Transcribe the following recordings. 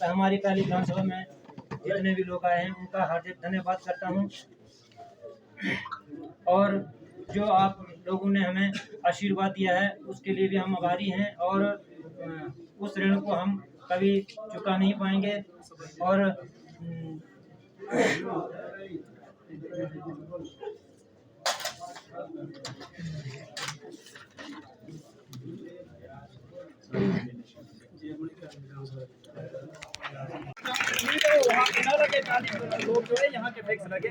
हमारी पहली ग्राम सभा में जितने भी लोग आए हैं उनका हार्दिक धन्यवाद करता हूँ। और जो आप लोगों ने हमें आशीर्वाद दिया है उसके लिए भी हम आभारी हैं, और उस ऋण को हम कभी चुका नहीं पाएंगे। और लोग जो है यहाँ के फिक्स लगे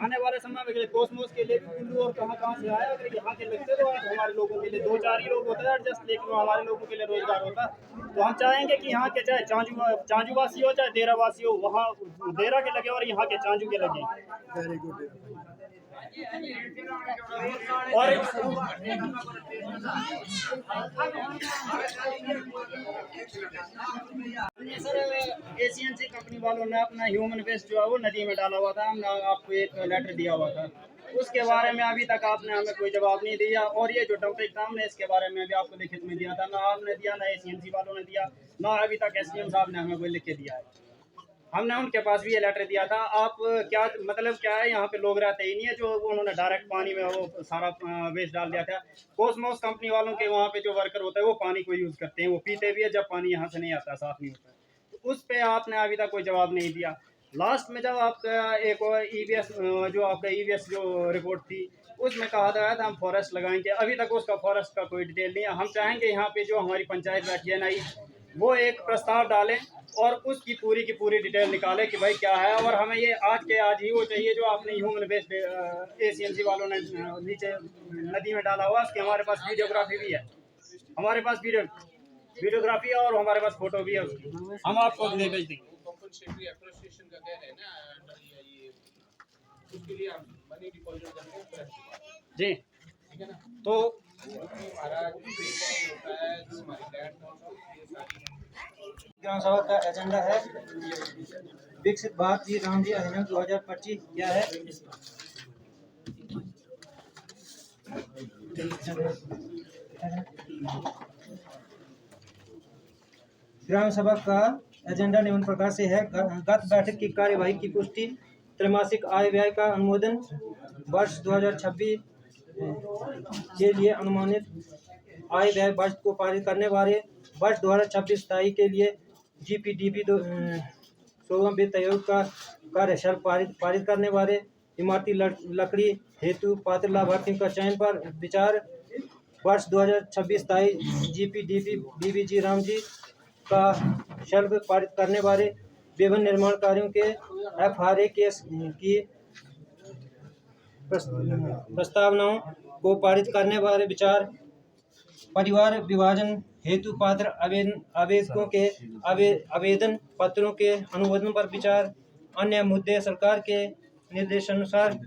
आने वाले समय में कोसमोस के लिए भी कुल्लू और कहाँ से आया। अगर यहाँ के लगते तो हमारे लोगों के लिए 2-4 ही लोग होते हैं एडजस्ट, लेकिन हमारे लोगों के लिए रोजगार होता। तो हम चाहेंगे कि यहाँ के चाहे चांजू वासी हो चाहे देरा वासी हो, वहाँ देरा के लगे और यहाँ के चांजू के लगे। Very good. और सर एशियनसी कंपनी वालों ने अपना ह्यूमन वेस्ट जो है वो नदी में डाला हुआ था। हमने आपको एक लेटर दिया हुआ था, उसके बारे में अभी तक आपने हमें कोई जवाब नहीं दिया। और ये जो डंपिंग था हमने इसके बारे में भी आपको लिखित में दिया था, ना आपने दिया ना एशियनसी वालों ने दिया, ना अभी तक एसडीएम साहब ने हमें कोई लिख के दिया है। हमने उनके पास भी ये लेटर दिया था। आप क्या मतलब क्या है, यहाँ पे लोग रहते ही नहीं है, जो उन्होंने डायरेक्ट पानी में वो सारा वेस्ट डाल दिया था। कोसमोस कंपनी वालों के वहाँ पे जो वर्कर होता है वो पानी को यूज़ करते हैं, वो पीते भी है जब पानी यहाँ से नहीं आता, साफ नहीं होता। तो उस पर आपने अभी तक कोई जवाब नहीं दिया। लास्ट में जब आपका एक ईवीएस जो आपका ईवीएस जो रिपोर्ट थी उसमें कहा गया था हम फॉरेस्ट लगाएंगे, अभी तक उसका फॉरेस्ट का कोई डिटेल नहीं है। हम चाहेंगे यहाँ पे जो हमारी पंचायत बैठी है नई, वो एक प्रस्ताव डालें और उसकी पूरी की पूरी डिटेल निकाले कि भाई क्या है। और हमें ये आज के आज ही वो चाहिए जो आपने ह्यूमन वेस्ट एशियनसी वालों ने नीचे नदी में डाला हुआ, उसकी हमारे पास वीडियोग्राफी भी है, हमारे पास वीडियोग्राफी है और हमारे पास फोटो भी है उसकी, हम आपको भेज देंगे। जी तो ग्राम सभा का एजेंडा है विकसित भारत जी राम जी अधिनियम 2025 क्या है। ग्राम सभा का एजेंडा निम्न प्रकार से है। गत बैठक की कार्यवाही की पुष्टि, त्रैमासिक आय व्यय का अनुमोदन, वर्ष 2026 के लिए अनुमानित आय व्यय बजट को पारित करने वाले, वर्ष 2026-27 के लिए जीपीडीपी 16वां वित्त आयोग का कार्यशल पारित करने वाले, इमारती लकड़ी हेतु पात्र लाभार्थियों का चयन पर विचार, वर्ष 2026-27 जीपीडीपी बीबीजी राम जी का शल्क पारित करने वाले, विभिन्न निर्माण कार्यों के एफआरए केस की प्रस्तावनाओं को पारित करने वाले विचार, परिवार विभाजन हेतु पात्र आवेदकों के आवेदन पत्रों के अनुमोदन पर विचार, अन्य मुद्दे सरकार के निर्देशानुसार।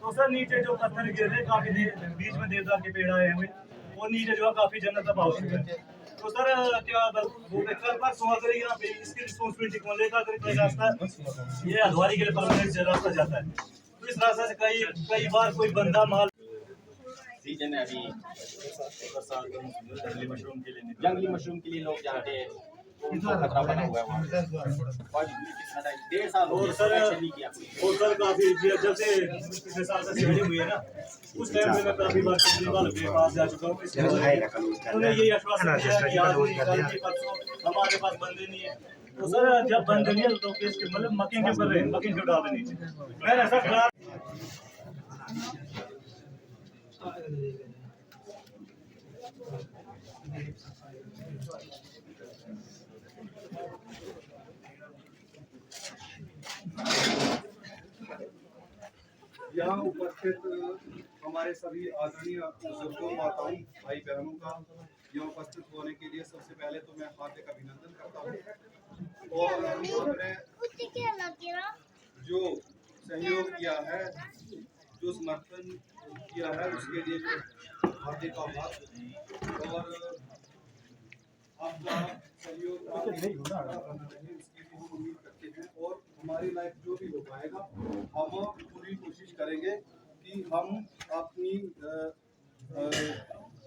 तो सर नीचे जो पत्थर गिर रहे काफी बीच में देवदार के पेड़ आए हुए, वो नीचे जो है काफी जन्नत का भाव है। तो सर क्या वो कल पर सोच रही यहाँ पे इसकी रिस्पॉन्सिबिलिटी कौन लेगा? अगर रास्ता ये अधवारी के लिए परमानेंट रास्ता जाता है, तो इस रास्ते से कई बार कोई बंदा माल सीजन है अभी जंगली मशरूम के लिए लोग जाते हैं, खतरा बना हुआ है 1.5 साल। और सर काफी जब से पिछले साल से शेयरिंग हुई है ना, उस टाइम में मैं काफी बार केजरीवाल के पास जा चुका हूँ। उन्होंने यही आश्वासन दिया कि आज परसों हमारे पास बंदे नहीं है। तो सर जब बंदे नहीं है तो मतलब मकीन के कर रहे हैं, मकीन क्यों डाल नीचे। मैंने सर यहाँ उपस्थित हमारे सभी आदरणीय बुजुर्गों, माताओं, भाई बहनों का यहाँ उपस्थित होने के लिए सबसे पहले तो मैं हार्दिक अभिनंदन करता हूँ। और हमने जो सहयोग किया है, जो समर्थन किया है, उसके लिए हार्दिक आभार और आपका सहयोग इसकी भी हम उम्मीद करते हैं। और हमारी लाइफ जो भी हो पाएगा हम पूरी कोशिश करेंगे कि हम अपनी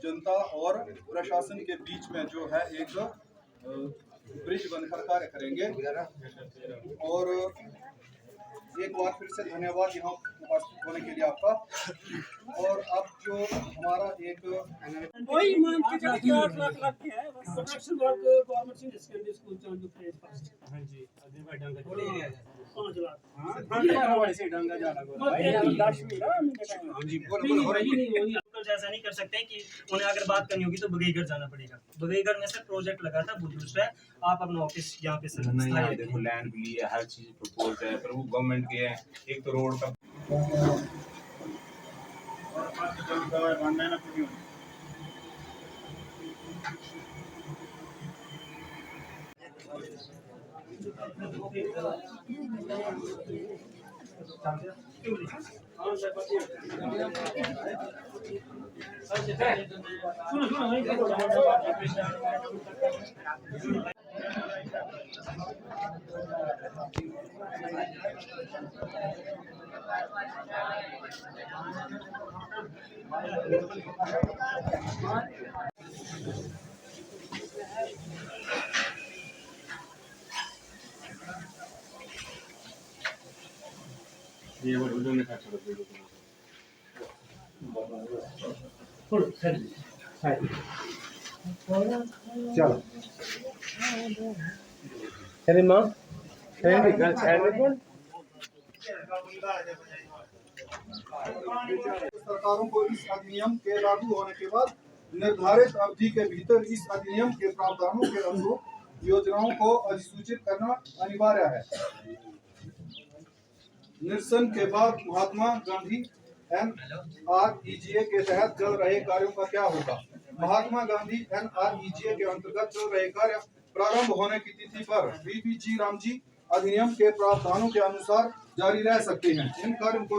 जनता और प्रशासन के बीच में जो है एक ब्रिज बनकर कार्य करेंगे। और एक बार फिर से धन्यवाद यहाँ उपस्थित होने के लिए आपका। और अब जो हमारा एक वही मान के चलिए कि 8 लाख लग गया है बस production work government senior secondary school Chandu phase first. हां जी अभी भाई डांगा 5 लाख हां बड़े से डांगा जा लगा भाई 10 मिनट हां जी बोलो ऐसा नहीं कर सकते कि उन्हें अगर बात करनी होगी तो बगैगर जाना पड़ेगा। बगैगर में सर प्रोजेक्ट लगा था वो दूसरा है। आप अपना ऑफिस यहाँ पे सर नहीं देखो लैंड भी है, हर चीज प्रपोज है, पर वो गवर्नमेंट के है। एक तो रोड का ये वो उन्होंने कहा चलो सरकारों को इस अधिनियम के लागू होने के बाद निर्धारित अवधि के भीतर इस अधिनियम के प्रावधानों के अनुरूप योजनाओं को अधिसूचित करना अनिवार्य है। निरसन के बाद महात्मा गांधी NREGA के तहत चल रहे कार्यों का क्या होगा? महात्मा गांधी NREGA के अंतर्गत चल रहे कार्य प्रारंभ होने की तिथि पर VPG रामजी अधिनियम के प्रावधानों के अनुसार जारी रह सकते हैं। इन कार्यों को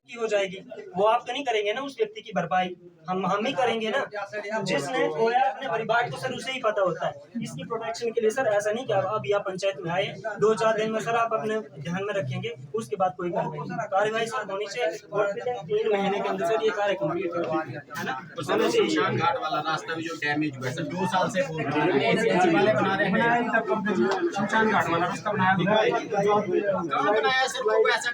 की हो जाएगी। वो आप तो नहीं करेंगे ना उस व्यक्ति की भरपाई, हम ही करेंगे ना। जिसने खोया अपने परिवार को सर उसे ही पता होता है। इसकी प्रोटेक्शन के लिए सर ऐसा नहीं कि अब यहाँ पंचायत में आए 2-4 दिन में सर आप अपने ध्यान में रखेंगे, उसके बाद कोई कार्रवाई सर होनी चाहिए। और 3 महीने के अंदर सर ये कार्य कंप्लीट है ना। शमशान घाट वाला रास्ता भी जो डैमेज हुआ है सर 2 साल से बोल रहे हैं एसीएनसी वाले बना रहे हैं। शमशान घाट वाला रास्ता बनाया सर, वो पैसा